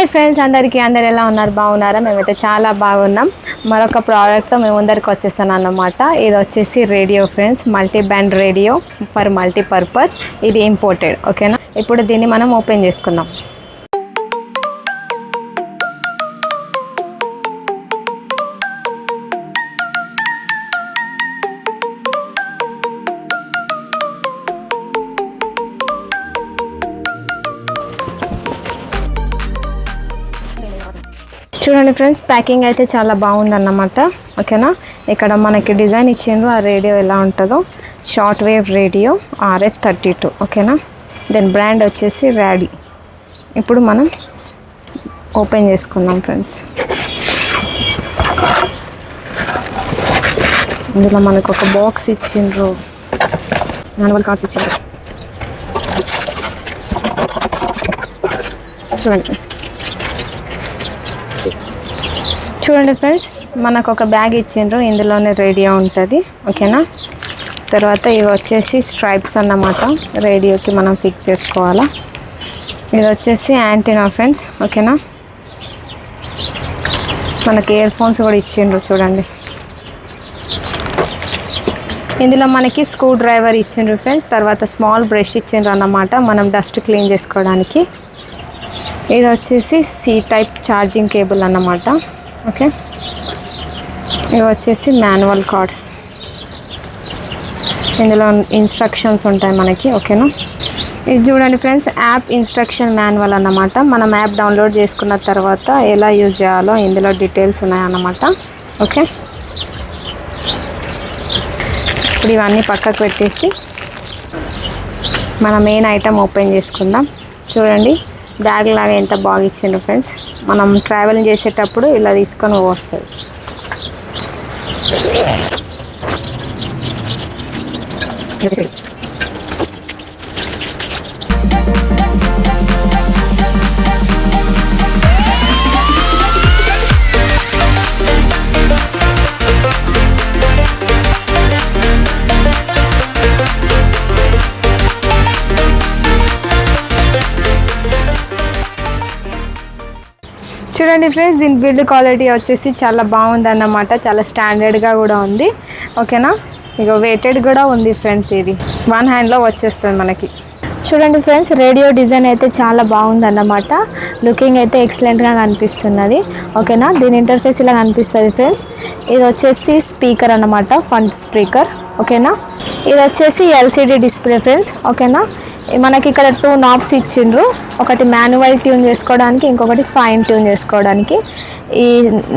Hi friends, అందరు ఎలా ఉన్నారు? బాగున్నారా? మేమైతే చాలా బాగున్నాం. మరొక ప్రోడక్ట్తో మేము ముందరికి వచ్చేసాను అన్నమాట. ఇది వచ్చేసి radio friends, multi band radio for multipurpose. ఇది ఇంపోర్టెడ్, ఓకేనా. ఇప్పుడు దీన్ని మనం ఓపెన్ చేసుకుందాం. చూడండి ఫ్రెండ్స్, ప్యాకింగ్ అయితే చాలా బాగుందన్నమాట, ఓకేనా. ఇక్కడ మనకి డిజైన్ ఇచ్చిండ్రు, ఆ రేడియో ఎలా ఉంటుందో. షార్ట్ వేవ్ రేడియో RF32, ఓకేనా. దెన్ బ్రాండ్ వచ్చేసి రాడీ. ఇప్పుడు మనం ఓపెన్ చేసుకుందాం ఫ్రెండ్స్. ఇందులో మనకు ఒక బాక్స్ ఇచ్చిండ్రు, మాన్యువల్ కార్డ్స్ ఇచ్చిండ్రు. చూడండి ఫ్రెండ్స్, మనకు ఒక బ్యాగ్ ఇచ్చిండ్రు, ఇందులోనే రేడియో ఉంటుంది, ఓకేనా. తర్వాత ఇవి వచ్చేసి స్ట్రైప్స్ అన్నమాట, రేడియోకి మనం ఫిక్స్ చేసుకోవాలా. ఇది వచ్చేసి యాంటీనా ఫ్రెండ్స్, ఓకేనా. మనకి ఇయర్ ఫోన్స్ కూడా ఇచ్చిండ్రు చూడండి. ఇందులో మనకి స్క్రూ డ్రైవర్ ఇచ్చిండ్రు ఫ్రెండ్స్. తర్వాత స్మాల్ బ్రష్ ఇచ్చిండ్రు అన్నమాట, మనం డస్ట్ క్లీన్ చేసుకోవడానికి. ఇది వచ్చేసి C టైప్ ఛార్జింగ్ కేబుల్ అన్నమాట, ఓకే. ఇవి వచ్చేసి మాన్యువల్ కార్డ్స్, ఇందులో ఇన్స్ట్రక్షన్స్ ఉంటాయి మనకి, ఓకేనా. ఇది చూడండి ఫ్రెండ్స్, యాప్ ఇన్స్ట్రక్షన్ మాన్యువల్ అన్నమాట. మనం యాప్ డౌన్లోడ్ చేసుకున్న తర్వాత ఎలా యూజ్ చేయాలో ఇందులో డీటెయిల్స్ ఉన్నాయన్నమాట, ఓకే. ఇప్పుడు ఇవన్నీ పక్కకు పెట్టేసి మన మెయిన్ ఐటమ్ ఓపెన్ చేసుకుందాం. చూడండి, బ్యాగ్ లాగా ఎంత బాగా ఇచ్చిండు ఫ్రెండ్స్. మనం ట్రావెలింగ్ చేసేటప్పుడు ఇలా తీసుకొని వస్తుంది. చూడండి ఫ్రెండ్స్, దీని బిల్డ్ క్వాలిటీ వచ్చేసి చాలా బాగుంది అన్నమాట, చాలా స్టాండర్డ్గా కూడా ఉంది, ఓకేనా. ఇక వెయిటెడ్ కూడా ఉంది ఫ్రెండ్స్. ఇది వన్ హ్యాండ్లో వచ్చేస్తుంది మనకి. చూడండి ఫ్రెండ్స్, రేడియో డిజైన్ అయితే చాలా బాగుంది అన్నమాట. లుకింగ్ అయితే ఎక్సలెంట్గా కనిపిస్తున్నది, ఓకేనా. దీని ఇంటర్ఫేస్ ఇలా కనిపిస్తుంది ఫ్రెండ్స్. ఇది వచ్చేసి స్పీకర్ అన్నమాట, ఫ్రంట్ స్పీకర్, ఓకేనా. ఇది వచ్చేసి LCD డిస్ప్లే ఫ్రెండ్స్, ఓకేనా. మనకి ఇక్కడ 2 నాబ్స్ ఇచ్చిండ్రు, ఒకటి మాన్యువల్ ట్యూన్ చేసుకోవడానికి, ఇంకొకటి ఫైన్ ట్యూన్ చేసుకోవడానికి. ఈ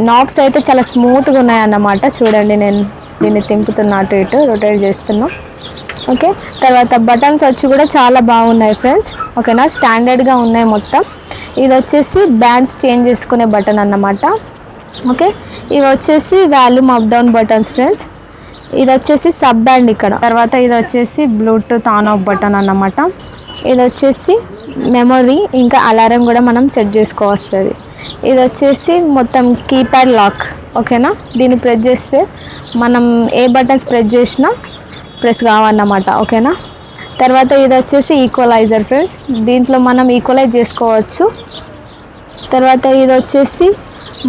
నాబ్స్ అయితే చాలా స్మూత్గా ఉన్నాయన్నమాట. చూడండి, నేను దీన్ని తింపుతున్నా, అటు ఇటు రొటేట్ చేస్తున్నా, ఓకే. తర్వాత బటన్స్ వచ్చి కూడా చాలా బాగున్నాయి ఫ్రెండ్స్, ఓకేనా. స్టాండర్డ్గా ఉన్నాయి మొత్తం. ఇది వచ్చేసి బ్యాండ్స్ చేంజ్ చేసుకునే బటన్ అన్నమాట, ఓకే. ఇవి వచ్చేసి volume up down buttons friends. ఇది వచ్చేసి సబ్ బ్యాండ్ ఇక్కడ. తర్వాత ఇది వచ్చేసి బ్లూటూత్ ఆన్ ఆఫ్ బటన్ అన్నమాట. ఇది వచ్చేసి మెమొరీ, ఇంకా అలారం కూడా మనం సెట్ చేసుకోవస్తుంది. ఇది వచ్చేసి మొత్తం కీప్యాడ్ లాక్, ఓకేనా. దీన్ని ప్రెస్ చేస్తే మనం ఏ బటన్స్ ప్రెస్ చేసినా ప్రెస్ కావన్నమాట, ఓకేనా. తర్వాత ఇది వచ్చేసి ఈక్వలైజర్ ఫ్రెండ్స్, దీంట్లో మనం ఈక్వలైజ్ చేసుకోవచ్చు. తర్వాత ఇది వచ్చేసి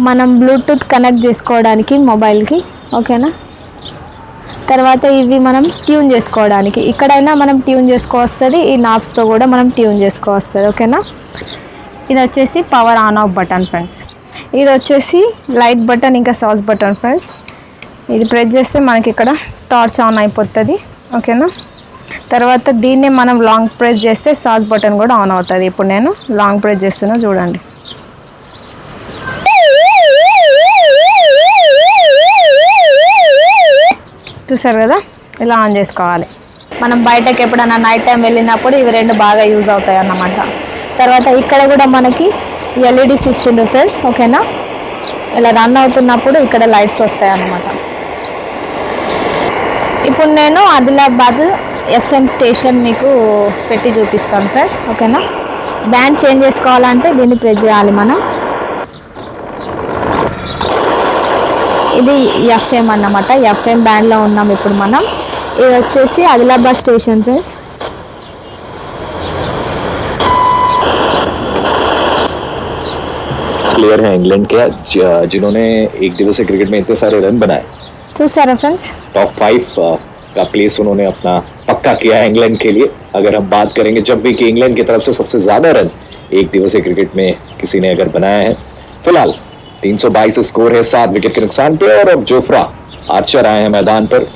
మనం బ్లూటూత్ కనెక్ట్ చేసుకోవడానికి మొబైల్కి, ఓకేనా. తర్వాత ఇవి మనం ట్యూన్ చేసుకోవడానికి, ఇక్కడైనా మనం ట్యూన్ చేసుకోవస్తుంది, ఈ నాబ్స్తో కూడా మనం ట్యూన్ చేసుకోవస్తుంది, ఓకేనా. ఇది వచ్చేసి power on off button friends. ఇది వచ్చేసి లైట్ బటన్, ఇంకా సాస్ బటన్ ఫ్రెండ్స్. ఇది ప్రెస్ చేస్తే మనకి ఇక్కడ టార్చ్ ఆన్ అయిపోతుంది, ఓకేనా. తర్వాత దీన్నే మనం లాంగ్ ప్రెస్ చేస్తే సాస్ బటన్ కూడా ఆన్ అవుతుంది. ఇప్పుడు నేను లాంగ్ ప్రెస్ చేస్తున్నా, చూడండి. చూసారు కదా, ఇలా ఆన్ చేసుకోవాలి. మనం బయటకు ఎప్పుడైనా నైట్ టైం వెళ్ళినప్పుడు ఇవి 2 బాగా యూజ్ అవుతాయి అన్నమాట. తర్వాత ఇక్కడ కూడా మనకి LEDs ఇచ్చిండు ఫ్రెండ్స్, ఓకేనా. ఇలా రన్ అవుతున్నప్పుడు ఇక్కడ లైట్స్ వస్తాయి అన్నమాట. ఇప్పుడు నేను ఆదిలాబాద్ FM స్టేషన్ మీకు పెట్టి చూపిస్తాను ఫ్రెండ్స్, ఓకేనా. బ్యాండ్ చేంజ్ చేసుకోవాలంటే దీన్ని ప్రెస్ చేయాలి మనం. ఇది FM అన్నమాట, FM బ్యాండ్లో ఉన్నాం ఇప్పుడు మనం. ఇది వచ్చేసి ఆదిలాబాద్ స్టేషన్ ఫ్రెండ్స్. प्लेयर हैं इंग्लैंड के जिन्होंने एक दिवसीय क्रिकेट में इतने सारे रन बनाए। చూసారా ఫ్రెండ్స్? टॉप 5 का प्लेस उन्होंने अपना पक्का किया है इंग्लैंड के लिए। अगर हम बात करेंगे जब भी कि इंग्लैंड की तरफ से सबसे ज्यादा रन एक दिवसीय क्रिकेट में किसी ने अगर बनाया है, फिलहाल 322 स्कोर है 7 विकेट के नुकसान पे। और अब जोफ्रा आर्चर आए हैं मैदान पर।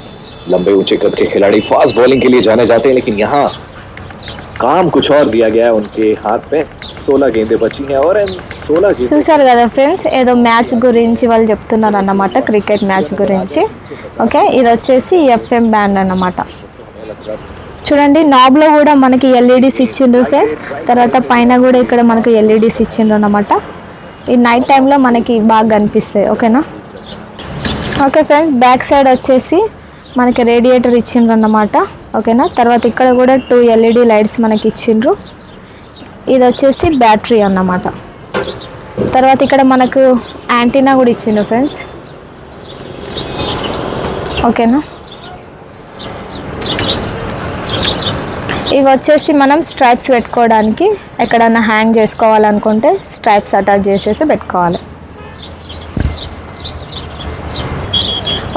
लंबे ऊंचे कद के खिलाड़ी फास्ट बॉलिंग के लिए जाने जाते हैं, लेकिन यहाँ काम कुछ और दिया गया है उनके हाथ में। 16 गेंदें बची हैं और इन 16 गेंदें చూసారు కదా ఫ్రెండ్స్, ఏదో మ్యాచ్ గురించి వాళ్ళు చెప్తున్నారు అన్నమాట, క్రికెట్ మ్యాచ్ గురించి. ఓకే, ఇది వచ్చేసి ఎఫ్ఎం బ్యాండ్ అన్నమాట. చూడండి, నాబ్లో కూడా మనకి ఎల్ఈడీస్ ఇచ్చిండ్రు ఫ్రెండ్స్. తర్వాత పైన కూడా ఇక్కడ మనకి ఎల్ఈడీస్ ఇచ్చిండ్రు అన్నమాట. ఈ నైట్ టైంలో మనకి బాగా కనిపిస్తాయి. ఓకేనా? ఓకే ఫ్రెండ్స్, బ్యాక్ సైడ్ వచ్చేసి మనకి రేడియేటర్ ఇచ్చిండ్రు అన్నమాట. ఓకేనా? తర్వాత ఇక్కడ కూడా 2 ఎల్ఈడి లైట్స్ మనకి ఇచ్చిండ్రు. ఇది వచ్చేసి బ్యాటరీ అన్నమాట. తర్వాత ఇక్కడ మనకు యాంటీనా కూడా ఇచ్చిండ్రు ఫ్రెండ్స్. ఓకేనా? ఇవి వచ్చేసి మనం స్ట్రైప్స్ పెట్టుకోవడానికి, ఎక్కడన్నా హ్యాంగ్ చేసుకోవాలనుకుంటే స్ట్రైప్స్ అటాచ్ చేసేసి పెట్టుకోవాలి.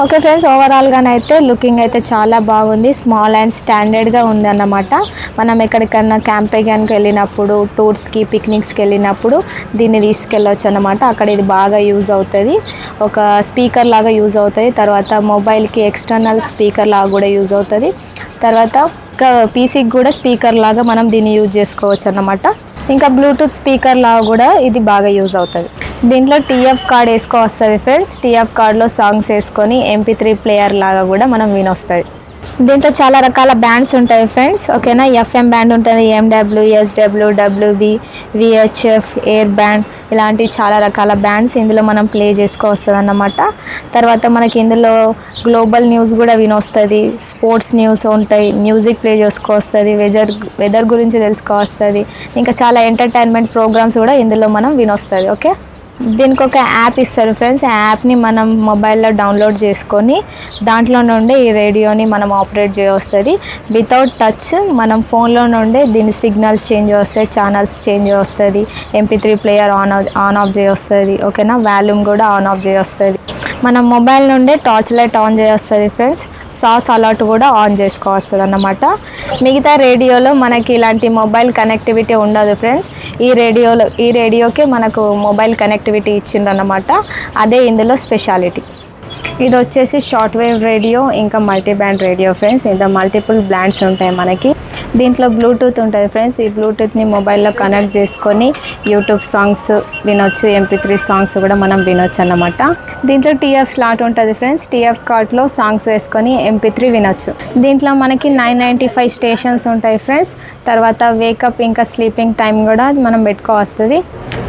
ఓకే ఫ్రెండ్స్, ఓవరాల్గానైతే లుకింగ్ అయితే చాలా బాగుంది. స్మాల్ అండ్ స్టాండర్డ్గా ఉంది అన్నమాట. మనం ఎక్కడికన్నా క్యాంపింగ్కి వెళ్ళినప్పుడు, టూర్స్కి, పిక్నిక్స్కి వెళ్ళినప్పుడు దీన్ని తీసుకెళ్ళవచ్చు అన్నమాట. అక్కడ ఇది బాగా యూజ్ అవుతుంది. ఒక స్పీకర్ లాగా యూజ్ అవుతుంది. తర్వాత మొబైల్కి ఎక్స్టర్నల్ స్పీకర్ లాగా కూడా యూజ్ అవుతుంది. తర్వాత పీసీకి కూడా స్పీకర్ లాగా మనం దీన్ని యూజ్ చేసుకోవచ్చు అన్నమాట. ఇంకా బ్లూటూత్ స్పీకర్ లాగా కూడా ఇది బాగా యూజ్ అవుతుంది. దీంట్లో టీఎఫ్ కార్డ్ వేసుకో వస్తుంది ఫ్రెండ్స్. టీఎఫ్ కార్డ్లో సాంగ్స్ వేసుకొని MP3 ప్లేయర్ లాగా కూడా మనం వినొస్తుంది. దీంట్లో చాలా రకాల బ్యాండ్స్ ఉంటాయి ఫ్రెండ్స్. ఓకేనా? ఎఫ్ఎం బ్యాండ్ ఉంటుంది, MW, SW, WB, VHF, air band, ఇలాంటి చాలా రకాల బ్యాండ్స్ ఇందులో మనం ప్లే చేసుకో వస్తుంది అన్నమాట. తర్వాత మనకి ఇందులో గ్లోబల్ న్యూస్ కూడా వినొస్తుంది, స్పోర్ట్స్ న్యూస్ ఉంటాయి, మ్యూజిక్ ప్లే చేసుకో వస్తుంది, వెదర్ గురించి తెలుసుకో వస్తుంది. ఇంకా చాలా ఎంటర్టైన్మెంట్ ప్రోగ్రామ్స్ కూడా ఇందులో మనం వినొస్తుంది. ఓకే, దీనికి ఒక యాప్ ఇస్తారు ఫ్రెండ్స్. ఆ యాప్ని మనం మొబైల్లో డౌన్లోడ్ చేసుకొని దాంట్లో నుండి ఈ రేడియోని మనం ఆపరేట్ చేయవస్తుంది. వితౌట్ టచ్ మనం ఫోన్లో నుండి దీని సిగ్నల్స్ చేంజ్ వస్తాయి, ఛానల్స్ చేంజ్ వస్తుంది, MP3 ప్లేయర్ ఆన్ ఆఫ్ చేయవస్తుంది. ఓకేనా? వాల్యూమ్ కూడా ఆన్ ఆఫ్ చేయవస్తుంది. మనం మొబైల్ నుండి టార్చ్ లైట్ ఆన్ చేయవస్తుంది ఫ్రెండ్స్. సాస్ అలర్ట్ కూడా ఆన్ చేసుకోవస్తుంది అన్నమాట. మిగతా రేడియోలో మనకి ఇలాంటి మొబైల్ కనెక్టివిటీ ఉండదు ఫ్రెండ్స్. ఈ రేడియోకే మనకు మొబైల్ కనెక్టివిటీ ఇచ్చిండ్రు అన్నమాట. అదే ఇందులో స్పెషాలిటీ. ఇది వచ్చేసి షార్ట్ వేవ్ రేడియో, ఇంకా మల్టీ బ్యాండ్ రేడియో ఫ్రెండ్స్. ఇందులో మల్టిపుల్ బ్యాండ్స్ ఉంటాయి మనకి. దీంట్లో బ్లూటూత్ ఉంటుంది ఫ్రెండ్స్. ఈ బ్లూటూత్ని మొబైల్లో కనెక్ట్ చేసుకొని యూట్యూబ్ సాంగ్స్ వినొచ్చు, MP3 సాంగ్స్ కూడా మనం వినొచ్చు అన్నమాట. దీంట్లో TF స్లాట్ ఉంటుంది ఫ్రెండ్స్. TF కార్డ్లో సాంగ్స్ వేసుకొని MP3 వినొచ్చు. దీంట్లో మనకి 995 స్టేషన్స్ ఉంటాయి ఫ్రెండ్స్. తర్వాత వేకప్ ఇంకా స్లీపింగ్ టైం కూడా మనం పెట్టుకోవస్తుంది.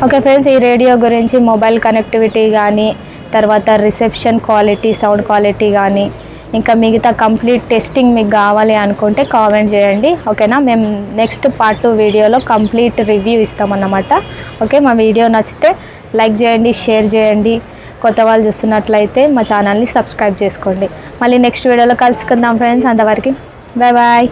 ఓకే ఫ్రెండ్స్, ఈ రేడియో గురించి మొబైల్ కనెక్టివిటీ కానీ, తర్వాత రిసెప్షన్ క్వాలిటీ, సౌండ్ క్వాలిటీ కానీ, ఇంకా మిగతా కంప్లీట్ టెస్టింగ్ మీకు కావాలి అనుకుంటే కామెంట్ చేయండి. ఓకేనా? మేము నెక్స్ట్ పార్ట్ 2 వీడియోలో కంప్లీట్ రివ్యూ ఇస్తామన్నమాట. ఓకే, మా వీడియో నచ్చితే లైక్ చేయండి, షేర్ చేయండి. కొత్త వాళ్ళు చూస్తున్నట్లయితే మా ఛానల్ని సబ్స్క్రైబ్ చేసుకోండి. మళ్ళీ నెక్స్ట్ వీడియోలో కలుసుకుందాం ఫ్రెండ్స్. అంతవరకు బాయ్ బాయ్.